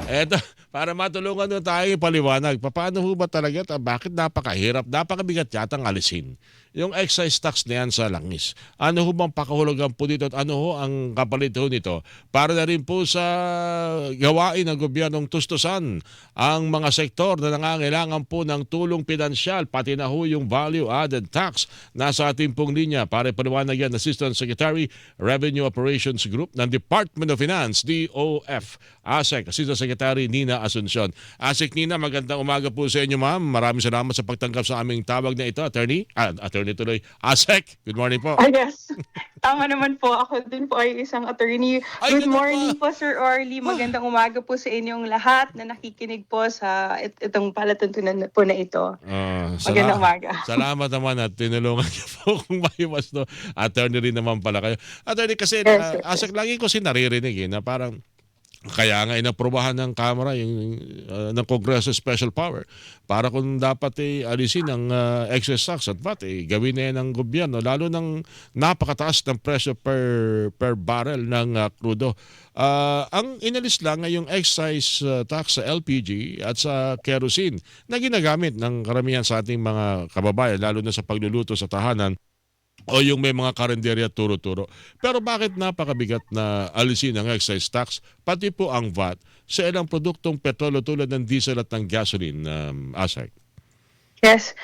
Eto, para matulungan nyo tayo ipaliwanag, paano ho ba talaga, bakit napakahirap, napakabigat yatang alisin yung excise tax na yan sa langis? Ano ho bang pakahulugan po dito at ano ho ang kapalit ho nito para na rin po sa gawain ng gobyernong tustusan ang mga sektor na nangangailangan po ng tulong pinansyal, pati na ho yung value added tax. Nasa ating pong linya para ipaliwanag yan, Assistant Secretary, Revenue Operations Group ng Department of Finance, DOF, ASEC, Assistant Secretary Nina Asuncion. ASEC Nina, magandang umaga po sa inyo, ma'am. Maraming salamat sa pagtanggap sa aming tawag na ito, attorney. Attorney tuloy. ASEC, good morning po. Ah, yes. Tama naman po. Ako din po ay isang attorney. Ay, Good ganun morning pa. po, Sir Orly. Magandang umaga po sa inyong lahat na nakikinig po sa itong palatuntunan po na ito. Magandang umaga. Salamat naman at tinulungan niyo po kung maiwas, no. Attorney rin naman pala kayo. Attorney, kasi Yes, yes, yes. ASEC lagi ko naririnig na parang kaya nga inaprubahan ng Kamara yung ng Kongreso Special Power para kung dapat alisin ang excess tax at VAT, gawin na yan ng gobyerno lalo ng napakataas ng presyo per barrel ng krudo. Ang inalis lang ay yung excise tax sa LPG at sa kerosene na ginagamit ng karamihan sa ating mga kababayan lalo na sa pagluluto sa tahanan o yung may mga karinderya turo-turo. Pero bakit napakabigat na alisin ang excise tax, pati po ang VAT, sa ilang produktong petrolo tulad ng diesel at ng gasoline, Asay? Yes.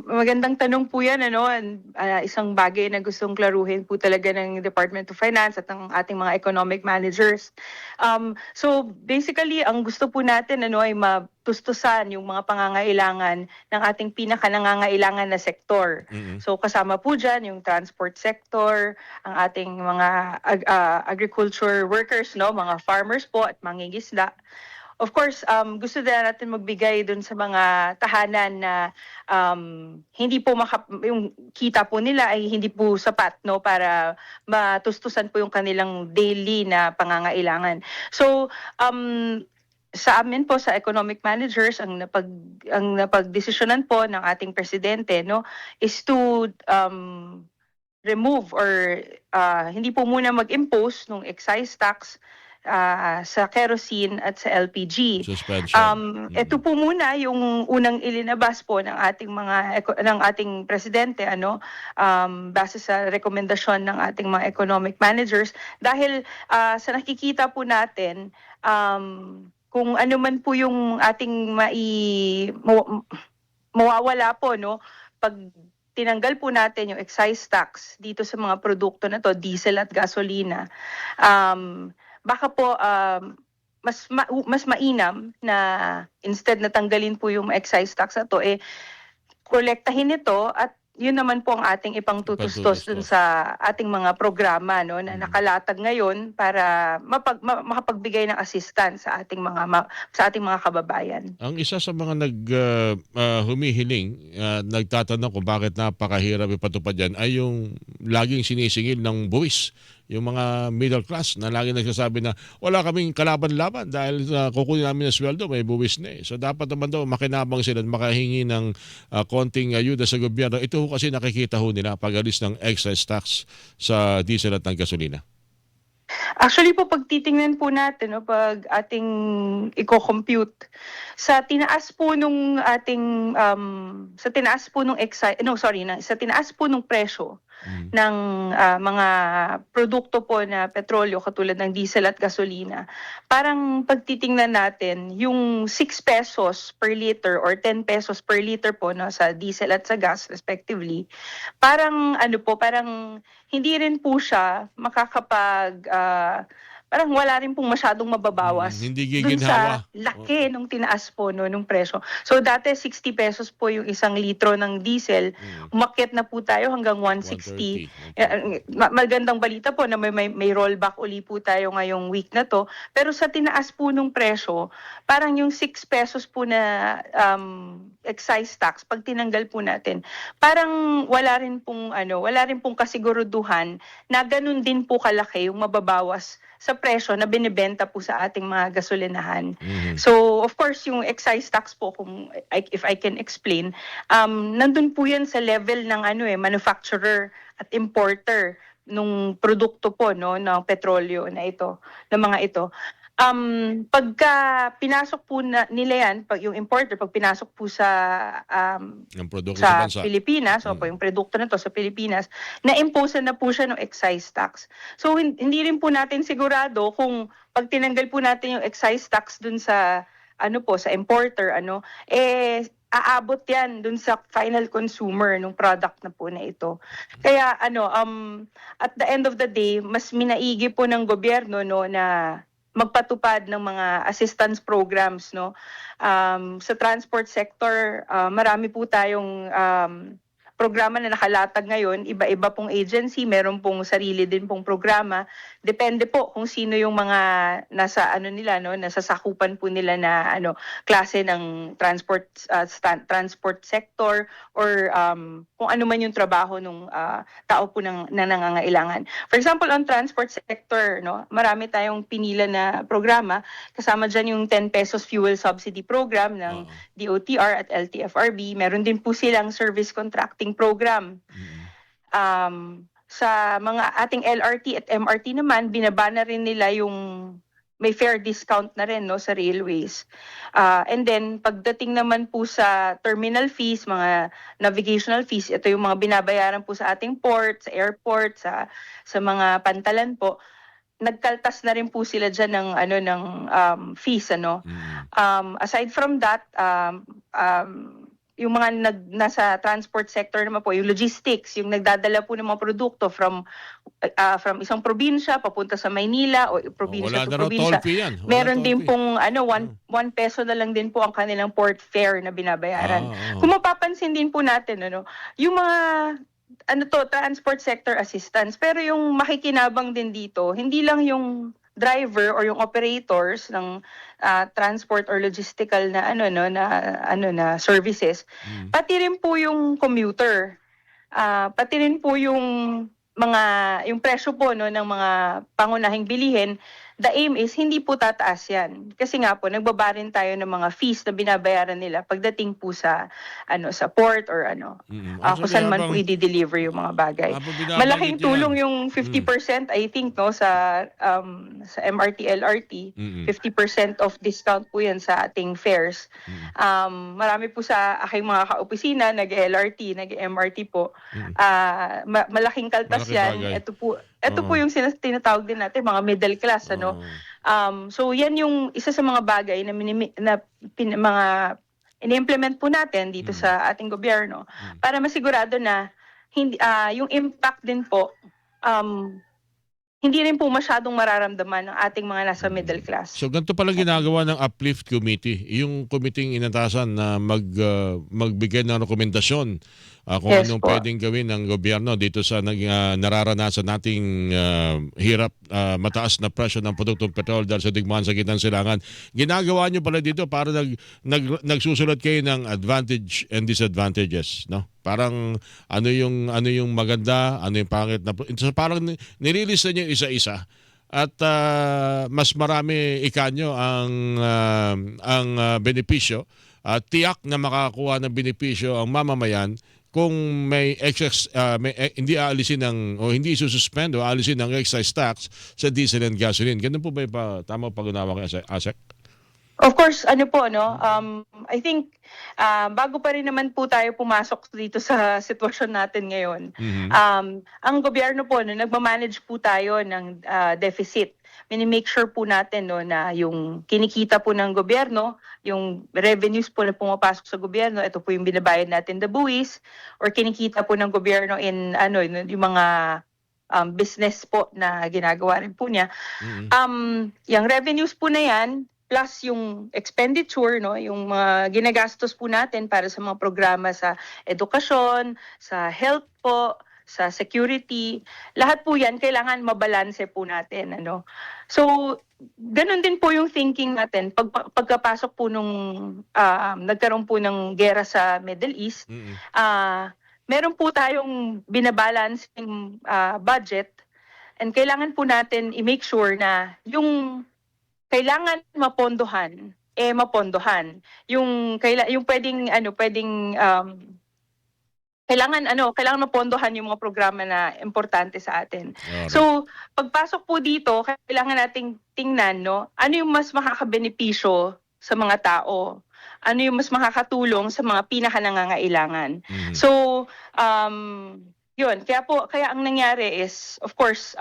Magandang tanong po yan, ano? Isang bagay na gustong klaruhin po talaga ng Department of Finance at ng ating mga economic managers. So basically, ang gusto po natin ano, ay matustusan yung mga pangangailangan ng ating pinaka-nangangailangan na sektor. Mm-hmm. So kasama po dyan yung transport sector, ang ating mga agriculture workers, no? Mga farmers po at mangingisda. Of course, gusto din natin magbigay dun sa mga tahanan na hindi po yung kita po nila ay hindi po sapat, no, para matustusan po yung kanilang daily na pangangailangan. So sa amin po sa economic managers ang napagdesisyonan po ng ating presidente, no, is to remove or hindi po muna mag-impose ng excise tax sa kerosene at sa LPG. Suspension. Ito po muna yung unang ilinabas po ng ating presidente base sa rekomendasyon ng ating mga economic managers dahil sa nakikita po natin kung ano man po yung ating mawawala po, no, pag tinanggal po natin yung excise tax dito sa mga produkto na to, diesel at gasolina, baka po mas mainam na instead na tanggalin po yung excise tax na to, kolektahin ito at yun naman po ang ating ipangtutustos dun sa ating mga programa, no, na nakalatag ngayon para makapagbigay ng assistance sa ating mga kababayan. Ang isa sa mga humihiling, nagtatanong kung bakit napakahirap ipatupad yan ay yung laging sinisingil ng buwis. Yung mga middle class na lagi nagsasabi na wala kaming kalaban-laban dahil kukunin namin ng sweldo, may buwis na . So dapat naman daw makinabang sila at makahingi ng konting ayuda sa gobyerno. Ito ho kasi nakikita ho nila pag-alis ng excise tax sa diesel at ng gasolina. Actually po, pag titingnan po natin, no, pag ating i-compute, sa tinaas po nung ating, sa tinaas po nung sa tinaas po nung presyo ng mga produkto po na petrolyo katulad ng diesel at gasolina, parang pagtitingnan natin, yung 6 pesos per liter or 10 pesos per liter po, no, sa diesel at sa gas respectively, parang parang hindi rin po siya parang wala rin pong masyadong mababawas Hindi dun sa giginhawa. laki nung tinaas po, no, nung presyo. So dati 60 pesos po yung isang litro ng diesel, umakyat na po tayo hanggang 160. 130. Magandang balita po na may rollback uli po tayo ngayong week na to. Pero sa tinaas po nung presyo, parang yung 6 pesos po na excise tax, pag tinanggal po natin, parang wala rin pong kasiguruduhan na ganun din po kalaki yung mababawas sa presyo na binibenta po sa ating mga gasolinahan. So, of course, yung excise tax po, if I can explain, nandun po yan sa level ng manufacturer at importer nung produkto po, no, ng petrolyo na ito, ng mga ito. Pagka pinasok po nila yan, pag yung importer, pag pinasok po Ng produkto sa sa bansa. Pilipinas, o yung produkto na to sa Pilipinas, na-impose na po siya ng excise tax. So hindi rin po natin sigurado kung pag tinanggal po natin yung excise tax dun sa sa importer, aabot yan dun sa final consumer ng product na po na ito. Kaya at the end of the day, mas minaigi po ng gobyerno no na magpatupad ng mga assistance programs no. Sa transport sector, marami po tayong programa na nakalatag ngayon, iba-iba pong agency, meron pong sarili din pong programa. Depende po kung sino yung mga nasa nila no, nasa sakupan po nila na klase ng transport sector, or kung ano man yung trabaho ng tao po na nangangailangan. For example, on transport sector, no, marami tayong pinila na programa. Kasama dyan yung 10 pesos fuel subsidy program ng DOTR at LTFRB. Meron din po silang service contracting program. Sa mga ating LRT at MRT naman, binaba na rin nila yung may fair discount na rin no sa railways. And then pagdating naman po sa terminal fees, mga navigational fees, ito yung mga binabayaran po sa ating port, sa airport, sa mga pantalan po. Nagkaltas na rin po sila diyan ng fees aside from that, yung mga nasa transport sector naman po, yung logistics, yung nagdadala po ng mga produkto from isang probinsya papunta sa Maynila, o probinsya Wala to na raw probinsya. toll fee yan. Meron din pong 1 peso na lang din po ang kanilang port fare na binabayaran. Kung mapapansin din po natin yung mga transport sector assistance, pero yung makikinabang din dito, hindi lang yung driver or yung operators ng transport or logistical na services, pati rin po yung commuter, pati rin po yung presyo po ng mga pangunahing bilihin. The aim is hindi po tataas yan. Kasi nga po, nagbaba rin tayo ng mga fees na binabayaran nila pagdating po sa port, or kung saan man po i-deliver yung mga bagay. Malaking tulong yung 50%, I think, no, sa MRT, LRT. 50% of discount po yan sa ating fares. Marami po sa aking mga kaopisina, nag-LRT, nag-MRT po. Malaking kaltas yan. Ito po yung tinatawag din natin mga middle class so yan yung isa sa mga bagay na mga ini-implement po natin dito sa ating gobyerno para masigurado na hindi yung impact din po hindi rin po masyadong mararamdaman ng ating mga nasa middle class. So ganito pala ginagawa ng Uplift Committee, yung committee inatasan na magbigay ng rekomendasyon kung anong pwedeng gawin ng gobyerno dito sa nararanasan nating hirap, mataas na presyo ng produktong petrol dahil sa digmaan sa gitnang silangan. Ginagawa nyo pala dito para nagsusulat kayo ng advantage and disadvantages, no? Parang ano yung maganda, ano yung pangit na parang nililista niyo isa-isa at mas marami ikanyo ang benepisyo at tiyak na makakakuha ng benepisyo ang mamamayan kung may excess hindi aalisin o hindi sususpend o aalisin ng excise tax sa diesel and gasoline. Ganun po ba yung tama pag-unawa ko, Asek? Of course, I think bago pa rin naman po tayo pumasok dito sa sitwasyon natin ngayon, ang gobyerno po, nagmamanage po tayo ng deficit. Minimake sure po natin na yung kinikita po ng gobyerno, yung revenues po na pumapasok sa gobyerno, ito po yung binabayad natin the buwis, or kinikita po ng gobyerno in yung mga business po na ginagawa rin po niya. Yung revenues po na yan, plus yung expenditure, yung mga ginagastos po natin para sa mga programa sa edukasyon, sa health po, sa security, lahat po yan kailangan mabalanse po natin. So, ganun din po yung thinking natin pagkapasok po nung nagkaroon po ng gera sa Middle East. Meron po tayong binabalancing budget, and kailangan po natin i-make sure na yung kailangan mapondohan, mapondohan. Yung pwedeng kailangan mapondohan yung mga programa na importante sa atin. Alright. So, pagpasok po dito, kailangan nating tingnan, no, ano yung mas makakabenepisyo sa mga tao? Ano yung mas makakatulong sa mga pinakanangangailangan? Mhm. So, yun, kaya ang nangyari is, of course,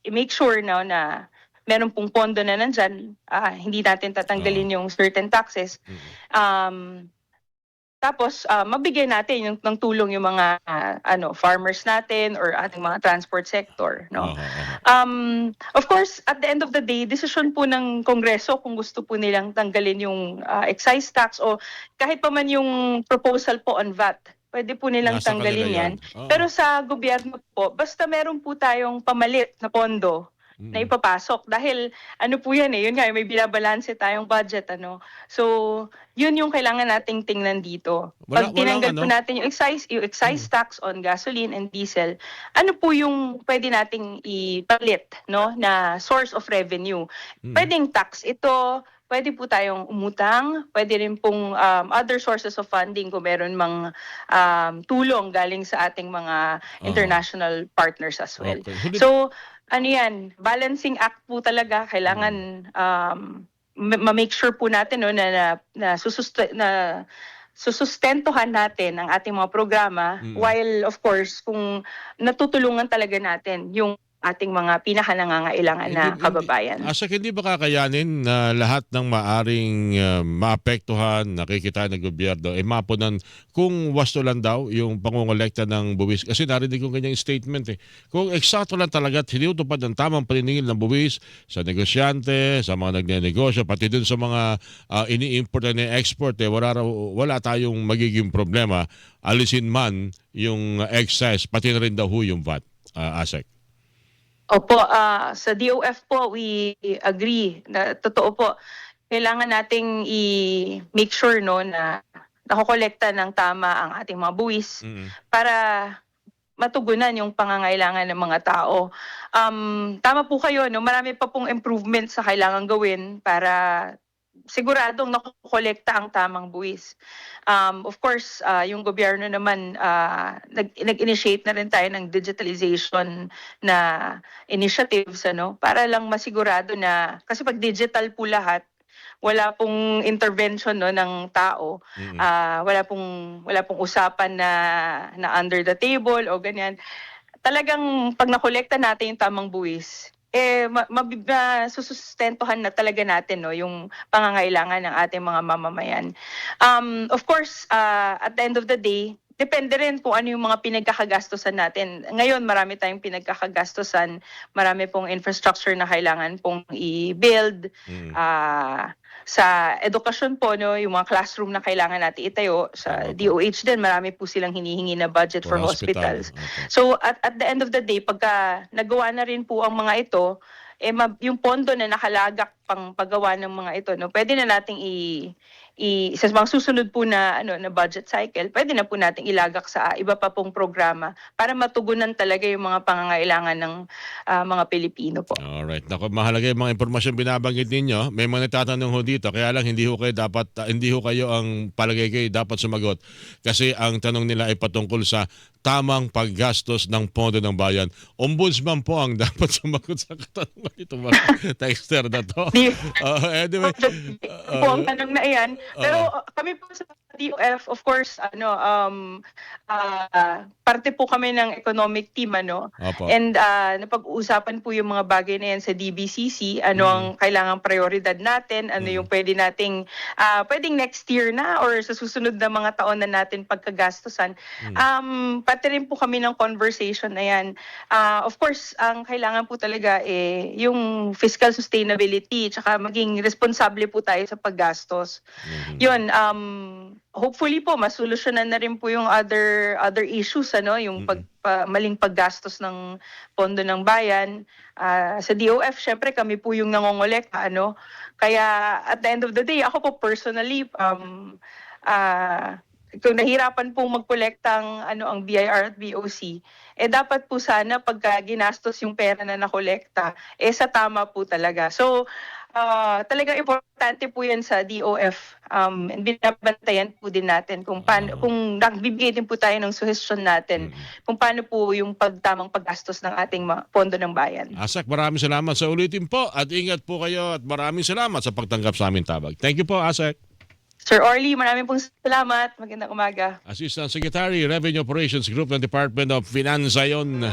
i-make sure na meron pong pondo na nandyan, hindi natin tatanggalin yung certain taxes. Mhm. Tapos mabigyan natin ng tulong yung mga farmers natin or ating mga transport sector, no. Of course, at the end of the day, desisyon po ng Kongreso kung gusto po nilang tanggalin yung excise tax o kahit pa man yung proposal po on VAT. Pwede po nilang Nasa kanila tanggalin yan. Oo. Pero sa gobyerno po, basta meron po tayong pamalit na pondo na ipapasok dahil ano po yan yun nga, may binabalanse tayong budget, ano. So, yun yung kailangan nating tingnan dito. Pag tinanggal po natin yung excise tax on gasoline and diesel, ano po yung pwede nating ipalit, no, na source of revenue? Pwedeng tax ito, pwede po tayong umutang, pwede rin pong other sources of funding kung meron mang tulong galing sa ating mga international partners as well. Okay. So, ano yan, balancing act po talaga. Kailangan ma-make sure po natin, no, na susustentuhan natin ang ating mga programa while of course kung natutulungan talaga natin yung ating mga pinakanangangailangan na kababayan. Hindi ba kakayanin na lahat ng maaring maapektuhan, nakikita ng gobyerno, mapunan kung wasto lang daw yung pangongolekta ng buwis? Kasi narinig ko kanyang statement Kung eksakto lang talaga at hindi utupad ng tamang paniningil ng buwis sa negosyante, sa mga nagnenegosyo, pati dun sa mga ini-import and export, wala tayong magiging problema. Alisin man yung excess, pati na rin daw yung VAT, ASEC. Opo, sa DOF po, we agree na totoo po. Kailangan nating i-make sure, no, na nakokolekta ng tama ang ating mga buwis para matugunan yung pangangailangan ng mga tao. Tama po kayo, no, marami pa pong improvements sa kailangan gawin para siguradong nakokolekta ang tamang buwis. Of course, yung gobyerno naman, nag-initiate na rin tayo ng digitalization na initiatives, ano, para lang masigurado na, kasi pag digital po lahat, wala pong intervention, no, ng tao. Wala pong usapan na under the table o ganyan. Talagang pag nakolekta natin yung tamang buwis, susustentuhan na talaga natin, no, yung pangangailangan ng ating mga mamamayan. Of course, at the end of the day, depende rin kung ano yung mga pinagkakagastusan natin. Ngayon, marami tayong pinagkakagastusan, marami pong infrastructure na kailangan pong i-build. Sa edukasyon po, no, yung mga classroom na kailangan natin itayo, sa DOH din, marami po silang hinihingi na budget for hospitals. So, at the end of the day, pagka nagawa na rin po ang mga ito, yung pondo na nakalagak pang paggawa ng mga ito, no, pwede na nating sa mga susunod po na budget cycle, pwede na po nating ilagak sa iba pa pong programa para matugunan talaga yung mga pangangailangan ng mga Pilipino po. Alright. Naku, mahalaga yung mga impormasyon binabanggit ninyo. May mga nagtatanong ho dito, kaya lang hindi ho kayo ang palagay kayo dapat sumagot. Kasi ang tanong nila ay patungkol sa tamang paggastos ng pondo ng bayan. Ombudsman po ang dapat sumagot sa katanungan nito, mga texter na to. Anyway. Po ang tanong na iyan. Pero kami po sa DOF, of course, parte po kami ng economic team, ano. And napag-uusapan po yung mga bagay na yan sa DBCC, ano ang kailangang prioridad natin, ano yung pwedeng next year na or sa susunod na mga taon na natin pagkagastusan. Pati rin po kami ng conversation na yan. Of course, ang kailangan po talaga yung fiscal sustainability, tsaka maging responsable po tayo sa paggastos. Yun, hopefully po masolusyonan na rin po yung other issues, ano, yung maling paggastos ng pondo ng bayan. Sa DOF, syempre kami po yung nangongolekta, ano. Kaya at the end of the day, ako po personally, kung nahirapan pong magkolekta ang BIR at BOC, dapat po sana pagka ginastos yung pera na nakolekta, sa tama po talaga. So, talagang importante po yan sa DOF. And binabantayan po din natin kung paano, kung nagbibigay din po tayo ng suggestion natin kung paano po yung pagtamang paggastos ng ating pondo ng bayan. ASEC, maraming salamat sa ulitin po at ingat po kayo at maraming salamat sa pagtanggap sa aming tabag. Thank you po, ASEC. Sir Orly, maraming pong salamat. Magandang umaga. Assistant Secretary, Revenue Operations Group ng Department of Finance yon.